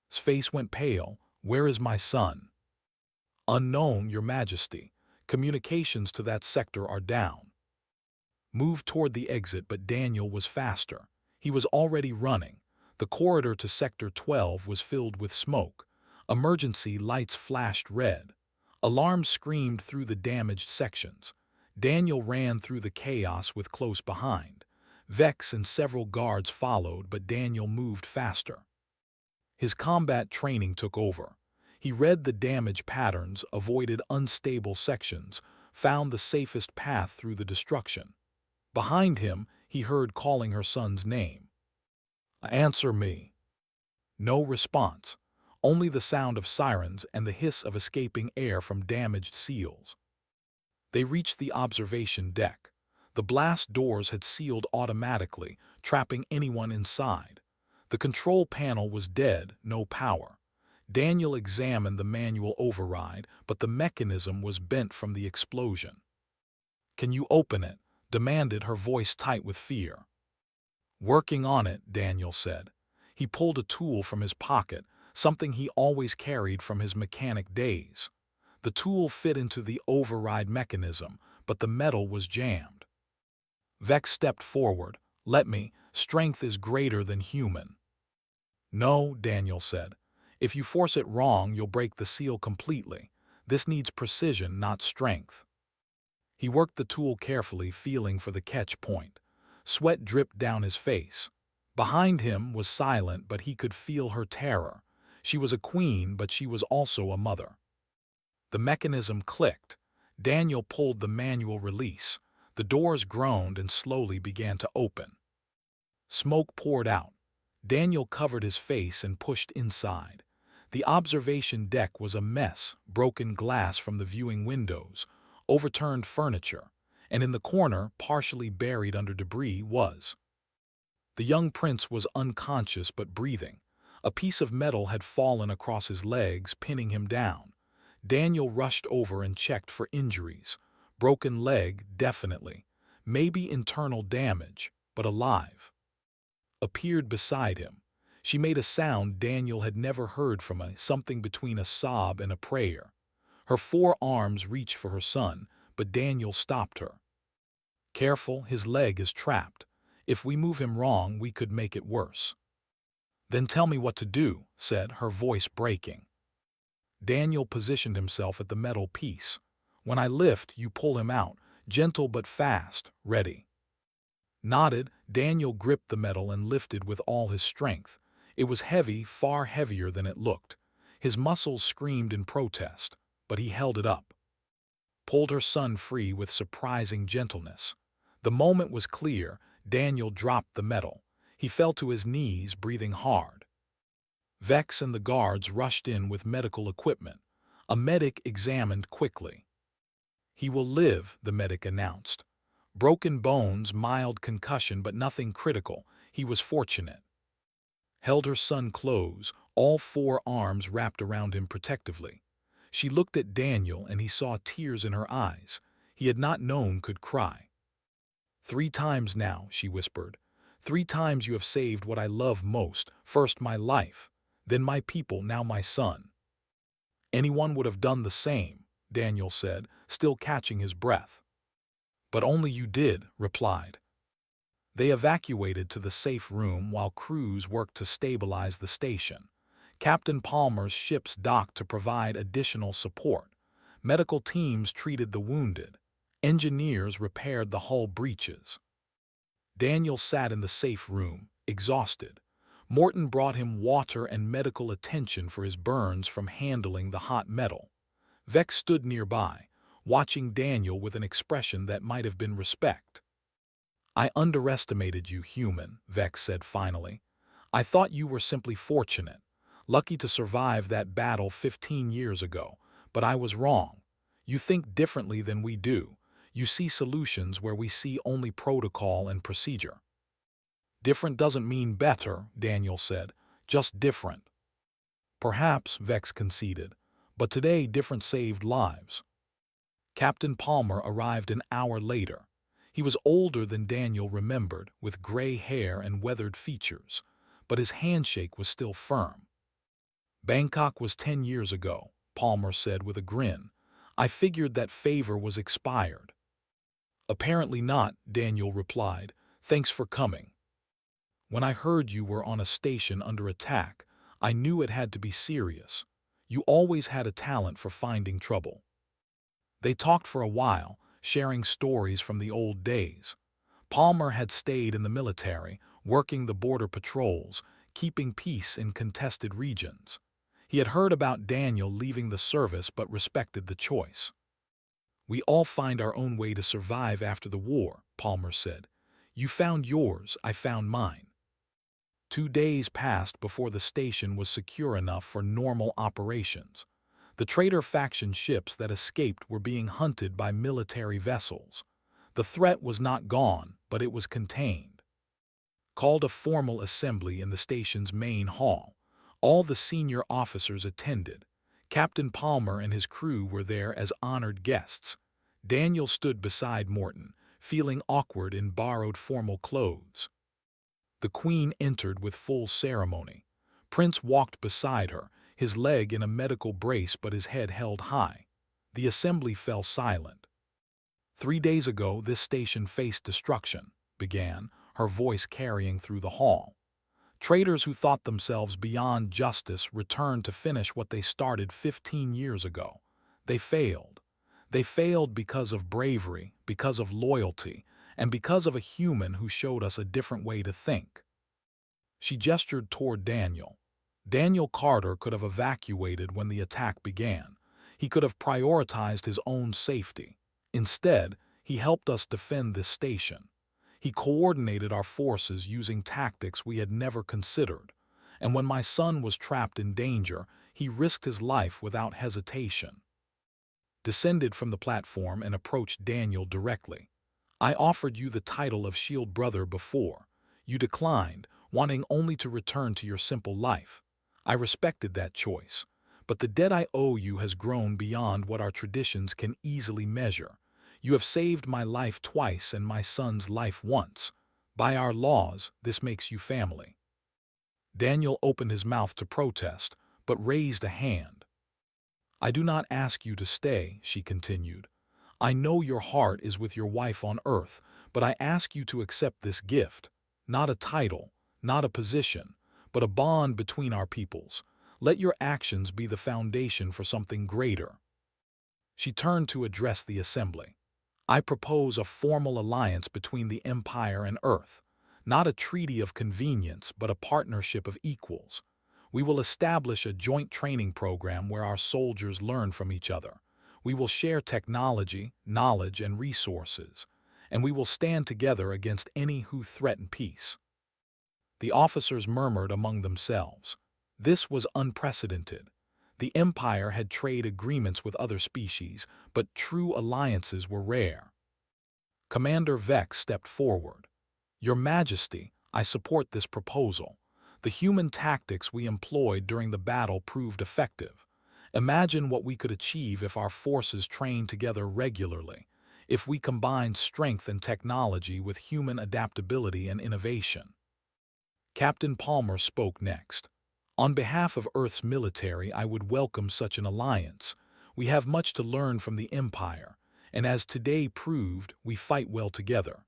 His face went pale. "Where is my son?" "Unknown, Your Majesty. Communications to that sector are down." Moved toward the exit, but Daniel was faster. He was already running. The corridor to Sector 12 was filled with smoke. Emergency lights flashed red. Alarms screamed through the damaged sections. Daniel ran through the chaos with close behind. Vex and several guards followed, but Daniel moved faster. His combat training took over. He read the damage patterns, avoided unstable sections, found the safest path through the destruction. Behind him, he heard calling her son's name. "Answer me." No response, only the sound of sirens and the hiss of escaping air from damaged seals. They reached the observation deck. The blast doors had sealed automatically, trapping anyone inside. The control panel was dead, no power. Daniel examined the manual override, but the mechanism was bent from the explosion. "Can you open it?" demanded, her voice tight with fear. "Working on it," Daniel said. He pulled a tool from his pocket, something he always carried from his mechanic days. The tool fit into the override mechanism, but the metal was jammed. Vex stepped forward. "Let me. Strength is greater than human." "No," Daniel said. "If you force it wrong, you'll break the seal completely. This needs precision, not strength." He worked the tool carefully, feeling for the catch point. Sweat dripped down his face. Behind him was silent, but he could feel her terror. She was a queen, but she was also a mother. The mechanism clicked. Daniel pulled the manual release. The doors groaned and slowly began to open. Smoke poured out. Daniel covered his face and pushed inside. The observation deck was a mess, broken glass from the viewing windows, overturned furniture, and in the corner, partially buried under debris, was. The young prince was unconscious but breathing. A piece of metal had fallen across his legs, pinning him down. Daniel rushed over and checked for injuries. Broken leg, definitely. Maybe internal damage, but alive. Appeared beside him. She made a sound Daniel had never heard from her, something between a sob and a prayer. Her 4 arms reached for her son, but Daniel stopped her. "Careful, his leg is trapped. If we move him wrong, we could make it worse." "Then tell me what to do," said, her voice breaking. Daniel positioned himself at the metal piece. "When I lift, you pull him out, gentle but fast, ready." Nodded, Daniel gripped the metal and lifted with all his strength. It was heavy, far heavier than it looked. His muscles screamed in protest, but he held it up. Pulled her son free with surprising gentleness. The moment was clear. Daniel dropped the metal. He fell to his knees, breathing hard. Vex and the guards rushed in with medical equipment. A medic examined quickly. "He will live," the medic announced. "Broken bones, mild concussion, but nothing critical. He was fortunate." Held her son close, all 4 arms wrapped around him protectively. She looked at Daniel and he saw tears in her eyes. He had not known could cry. "3 times now," she whispered. "3 times you have saved what I love most. First my life, then my people, now my son." "Anyone would have done the same," Daniel said, still catching his breath. "But only you did," replied. They evacuated to the safe room while crews worked to stabilize the station. Captain Palmer's ships docked to provide additional support. Medical teams treated the wounded. Engineers repaired the hull breaches. Daniel sat in the safe room, exhausted. Morton brought him water and medical attention for his burns from handling the hot metal. Vex stood nearby, watching Daniel with an expression that might have been respect. "I underestimated you, human," Vex said finally. "I thought you were simply fortunate, lucky to survive that battle 15 years ago, but I was wrong. You think differently than we do. You see solutions where we see only protocol and procedure." "Different doesn't mean better," Daniel said. "Just different." "Perhaps," Vex conceded, "but today different saved lives." Captain Palmer arrived an hour later. He was older than Daniel remembered, with gray hair and weathered features, but his handshake was still firm. "Bangkok was 10 years ago," Palmer said with a grin. "I figured that favor was expired." "Apparently not," Daniel replied. "Thanks for coming. When I heard you were on a station under attack, I knew it had to be serious. You always had a talent for finding trouble." They talked for a while, sharing stories from the old days. Palmer had stayed in the military, working the border patrols, keeping peace in contested regions. He had heard about Daniel leaving the service but respected the choice. "We all find our own way to survive after the war," Palmer said. "You found yours, I found mine." 2 days passed before the station was secure enough for normal operations. The traitor faction ships that escaped were being hunted by military vessels. The threat was not gone, but it was contained. Called a formal assembly in the station's main hall. All the senior officers attended. Captain Palmer and his crew were there as honored guests. Daniel stood beside Morton, feeling awkward in borrowed formal clothes. The Queen entered with full ceremony. Prince walked beside her, his leg in a medical brace but his head held high. The assembly fell silent. "3 days ago this station faced destruction," began, her voice carrying through the hall. "Traitors who thought themselves beyond justice returned to finish what they started 15 years ago. They failed. They failed because of bravery, because of loyalty, and because of a human who showed us a different way to think." She gestured toward Daniel. Daniel Carter could have evacuated when the attack began. He could have prioritized his own safety. Instead, he helped us defend this station. He coordinated our forces using tactics we had never considered. And when my son was trapped in danger, he risked his life without hesitation. Descended from the platform and approached Daniel directly. "I offered you the title of Shield Brother before. You declined, wanting only to return to your simple life. I respected that choice, but the debt I owe you has grown beyond what our traditions can easily measure. You have saved my life twice and my son's life once. By our laws, this makes you family." Daniel opened his mouth to protest, but raised a hand. "I do not ask you to stay," she continued. "I know your heart is with your wife on Earth, but I ask you to accept this gift. Not a title, not a position, but a bond between our peoples. Let your actions be the foundation for something greater." She turned to address the assembly. "I propose a formal alliance between the Empire and Earth. Not a treaty of convenience, but a partnership of equals. We will establish a joint training program where our soldiers learn from each other. We will share technology, knowledge, and resources. And we will stand together against any who threaten peace." The officers murmured among themselves. This was unprecedented. The Empire had trade agreements with other species, but true alliances were rare. Commander Vex stepped forward. "Your Majesty, I support this proposal. The human tactics we employed during the battle proved effective. Imagine what we could achieve if our forces trained together regularly, if we combined strength and technology with human adaptability and innovation." Captain Palmer spoke next. "On behalf of Earth's military, I would welcome such an alliance. We have much to learn from the Empire, and as today proved, we fight well together."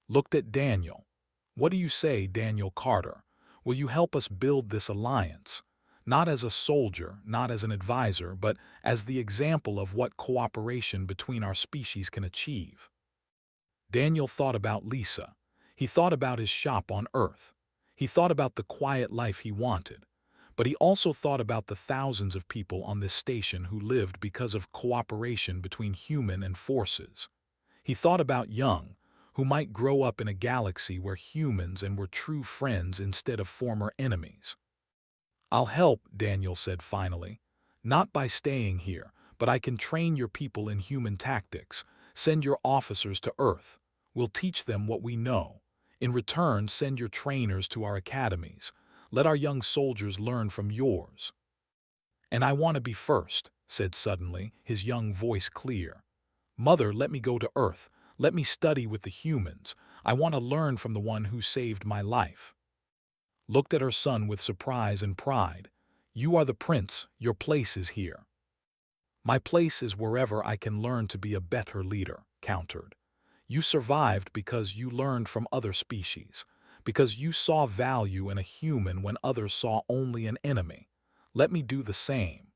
Looked at Daniel. "What do you say, Daniel Carter? Will you help us build this alliance? Not as a soldier, not as an advisor, but as the example of what cooperation between our species can achieve." Daniel thought about Lisa. He thought about his shop on Earth. He thought about the quiet life he wanted. But he also thought about the thousands of people on this station who lived because of cooperation between human and forces. He thought about Young, who might grow up in a galaxy where humans and were true friends instead of former enemies. "I'll help," Daniel said finally. "Not by staying here, but I can train your people in human tactics. Send your officers to Earth. We'll teach them what we know. In return, send your trainers to our academies. Let our young soldiers learn from yours." "And I want to be first," said suddenly, his young voice clear. "Mother, let me go to Earth. Let me study with the humans. I want to learn from the one who saved my life." Looked at her son with surprise and pride. "You are the prince. Your place is here." "My place is wherever I can learn to be a better leader," countered. "You survived because you learned from other species, because you saw value in a human when others saw only an enemy. Let me do the same."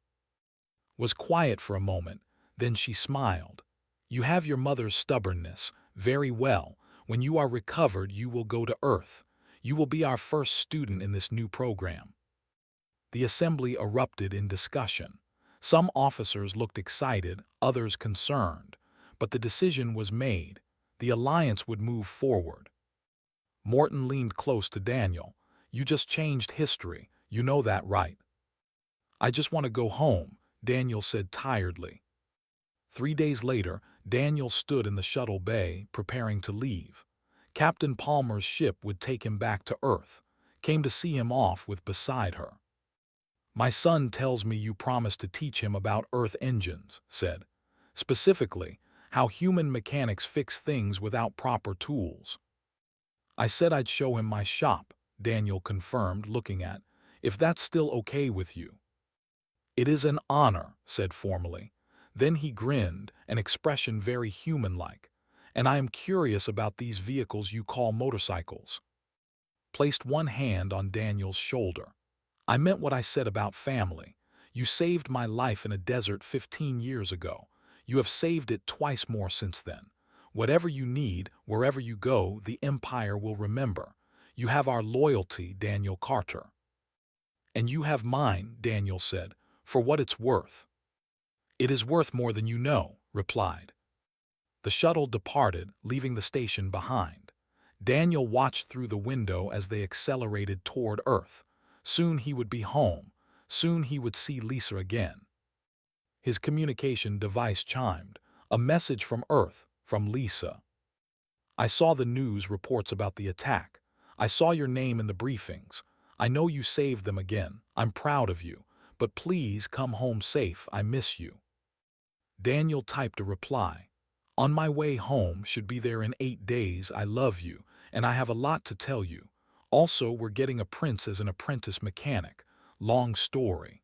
Was quiet for a moment, then she smiled. "You have your mother's stubbornness. Very well. When you are recovered, you will go to Earth. You will be our first student in this new program." The assembly erupted in discussion. Some officers looked excited, others concerned. But the decision was made. The alliance would move forward. Morton leaned close to Daniel. "You just changed history. You know that, right?" "I just want to go home," Daniel said tiredly. 3 days later, Daniel stood in the shuttle bay, preparing to leave. Captain Palmer's ship would take him back to Earth. Came to see him off with beside her. "My son tells me you promised to teach him about Earth engines," said. "Specifically, how human mechanics fix things without proper tools." "I said I'd show him my shop," Daniel confirmed, looking at. "If that's still okay with you." "It is an honor," said formally. Then he grinned, an expression very human-like. "And I am curious about these vehicles you call motorcycles." Placed one hand on Daniel's shoulder. "I meant what I said about family. You saved my life in a desert 15 years ago. You have saved it twice more since then. Whatever you need, wherever you go, the Empire will remember. You have our loyalty, Daniel Carter." "And you have mine," Daniel said, "for what it's worth." "It is worth more than you know," replied. The shuttle departed, leaving the station behind. Daniel watched through the window as they accelerated toward Earth. Soon he would be home. Soon he would see Lisa again. His communication device chimed. A message from Earth, from Lisa. "I saw the news reports about the attack. I saw your name in the briefings. I know you saved them again. I'm proud of you. But please come home safe. I miss you." Daniel typed a reply. "On my way home, should be there in 8 days. I love you, and I have a lot to tell you. Also, we're getting a prince as an apprentice mechanic. Long story."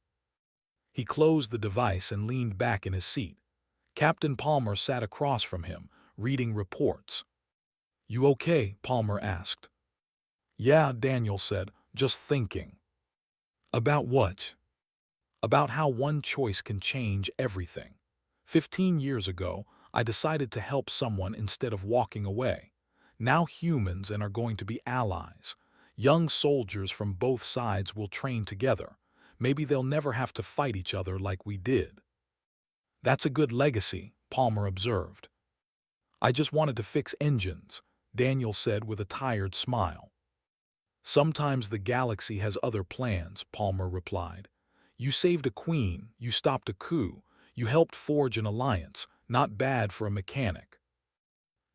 He closed the device and leaned back in his seat. Captain Palmer sat across from him, reading reports. "You okay?" Palmer asked. "Yeah," Daniel said, "just thinking." "About what?" "About how one choice can change everything. 15 years ago, I decided to help someone instead of walking away. Now humans and are going to be allies. Young soldiers from both sides will train together. Maybe they'll never have to fight each other like we did." "That's a good legacy," Palmer observed. "I just wanted to fix engines," Daniel said with a tired smile. "Sometimes the galaxy has other plans," Palmer replied. "You saved a queen, you stopped a coup, you helped forge an alliance. Not bad for a mechanic."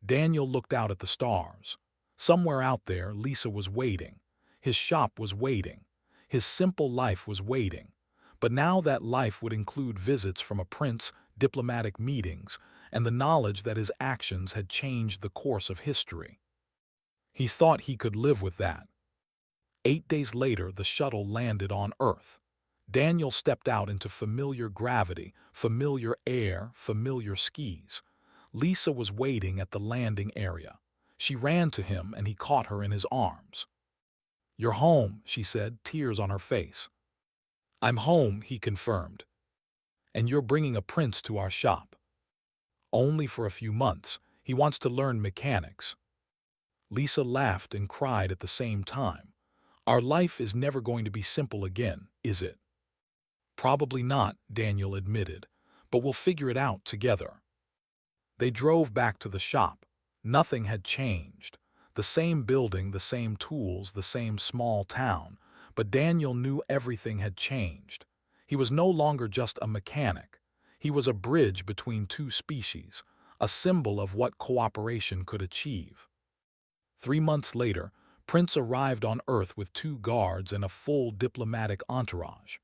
Daniel looked out at the stars. Somewhere out there, Lisa was waiting. His shop was waiting. His simple life was waiting. But now that life would include visits from a prince, diplomatic meetings, and the knowledge that his actions had changed the course of history. He thought he could live with that. 8 days later, the shuttle landed on Earth. Daniel stepped out into familiar gravity, familiar air, familiar skis. Lisa was waiting at the landing area. She ran to him and he caught her in his arms. "You're home," she said, tears on her face. "I'm home," he confirmed. "And you're bringing a prince to our shop." "Only for a few months. He wants to learn mechanics." Lisa laughed and cried at the same time. "Our life is never going to be simple again, is it?" "Probably not," Daniel admitted, "but we'll figure it out together." They drove back to the shop. Nothing had changed. The same building, the same tools, the same small town. But Daniel knew everything had changed. He was no longer just a mechanic. He was a bridge between two species, a symbol of what cooperation could achieve. 3 months later, Prince arrived on Earth with 2 guards and a full diplomatic entourage.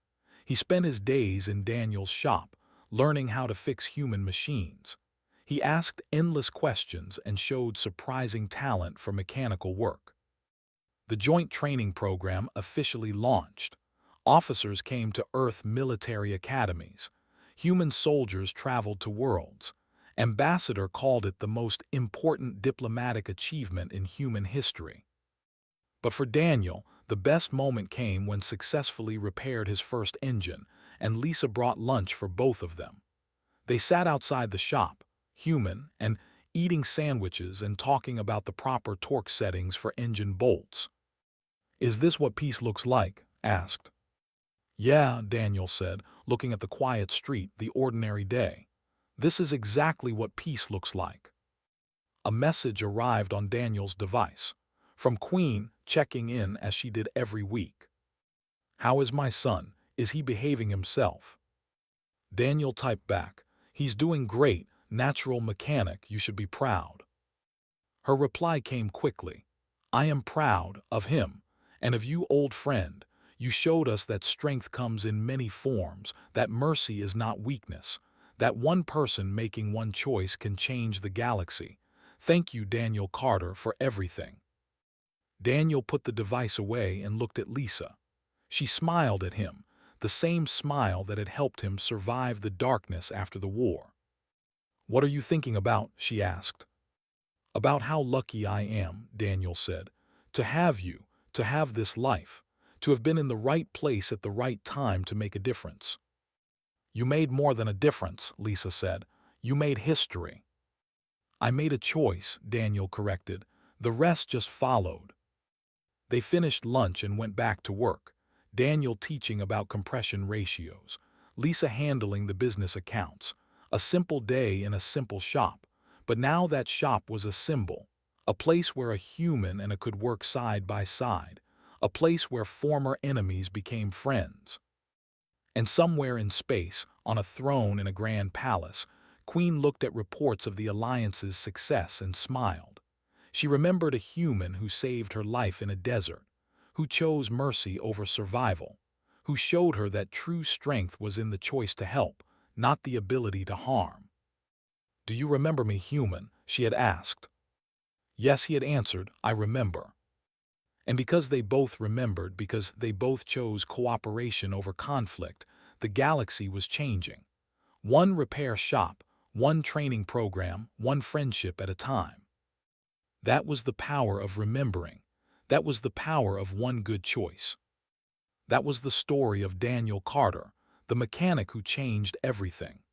He spent his days in Daniel's shop, learning how to fix human machines. He asked endless questions and showed surprising talent for mechanical work. The joint training program officially launched. Officers came to Earth military academies. Human soldiers traveled to worlds. Ambassador called it the most important diplomatic achievement in human history. But for Daniel, the best moment came when successfully repaired his first engine, and Lisa brought lunch for both of them. They sat outside the shop, human, and eating sandwiches and talking about the proper torque settings for engine bolts. "Is this what peace looks like?" asked. "Yeah," Daniel said, looking at the quiet street, the ordinary day. "This is exactly what peace looks like." A message arrived on Daniel's device, from Queen, checking in as she did every week. "How is my son? Is he behaving himself?" Daniel typed back, "He's doing great, natural mechanic, you should be proud." Her reply came quickly, "I am proud of him, and of you, old friend. You showed us that strength comes in many forms, that mercy is not weakness, that one person making one choice can change the galaxy. Thank you, Daniel Carter, for everything." Daniel put the device away and looked at Lisa. She smiled at him, the same smile that had helped him survive the darkness after the war. "What are you thinking about?" she asked. "About how lucky I am," Daniel said, "to have you, to have this life, to have been in the right place at the right time to make a difference." "You made more than a difference," Lisa said. "You made history." "I made a choice," Daniel corrected. "The rest just followed." They finished lunch and went back to work, Daniel teaching about compression ratios, Lisa handling the business accounts. A simple day in a simple shop, but now that shop was a symbol, a place where a human and a could work side by side, a place where former enemies became friends. And somewhere in space, on a throne in a grand palace, Queen looked at reports of the Alliance's success and smiled. She remembered a human who saved her life in a desert, who chose mercy over survival, who showed her that true strength was in the choice to help, not the ability to harm. "Do you remember me, human?" she had asked. Yes, he had answered, "I remember." And because they both remembered, because they both chose cooperation over conflict, the galaxy was changing. One repair shop, one training program, one friendship at a time. That was the power of remembering. That was the power of one good choice. That was the story of Daniel Carter, the mechanic who changed everything.